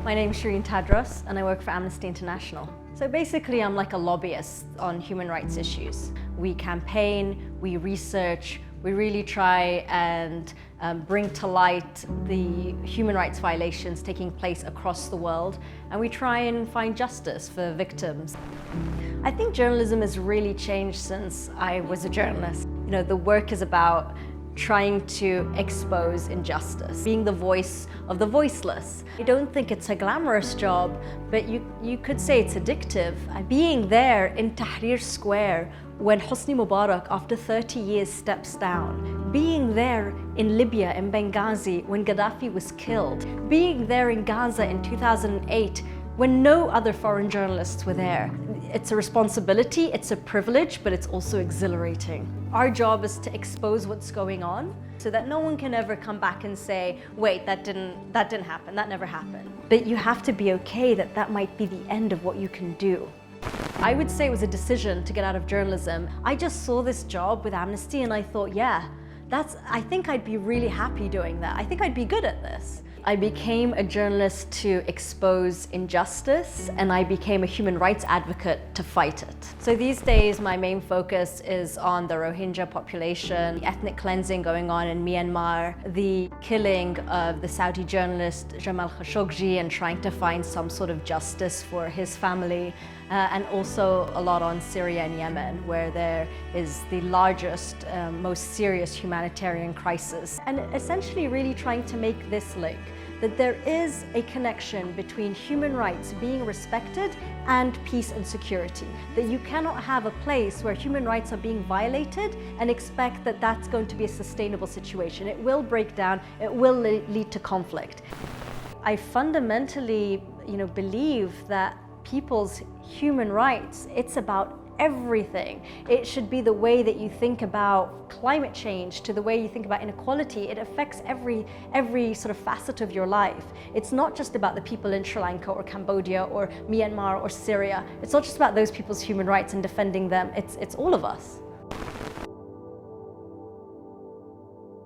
My name is Sherine Tadros and I work for Amnesty International. So basically I'm like a lobbyist on human rights issues. We campaign, we research, we really try and bring to light the human rights violations taking place across the world, and we try and find justice for victims. I think journalism has really changed since I was a journalist. You know, the work is about trying to expose injustice, being the voice of the voiceless. I don't think it's a glamorous job, but you could say it's addictive. Being there in Tahrir Square when Hosni Mubarak, after 30 years, steps down. Being there in Libya, in Benghazi, when Gaddafi was killed. Being there in Gaza in 2008, when no other foreign journalists were there. It's a responsibility, it's a privilege, but it's also exhilarating. Our job is to expose what's going on so that no one can ever come back and say, wait, that didn't happen, that never happened. But you have to be okay that that might be the end of what you can do. I would say it was a decision to get out of journalism. I just saw this job with Amnesty and I thought, yeah, I think I'd be really happy doing that. I think I'd be good at this. I became a journalist to expose injustice, and I became a human rights advocate to fight it. So these days, my main focus is on the Rohingya population, the ethnic cleansing going on in Myanmar, the killing of the Saudi journalist Jamal Khashoggi and trying to find some sort of justice for his family, and also a lot on Syria and Yemen, where there is the largest, most serious humanitarian crisis. And essentially really trying to make this link, that there is a connection between human rights being respected and peace and security. That you cannot have a place where human rights are being violated and expect that that's going to be a sustainable situation. It will break down, it will lead to conflict. I fundamentally, believe that people's human rights, it's about everything. It should be the way that you think about climate change, to the way you think about inequality. It affects every sort of facet of your life. It's not just about the people in Sri Lanka or Cambodia or Myanmar or Syria. It's not just about those people's human rights and defending them. It's all of us.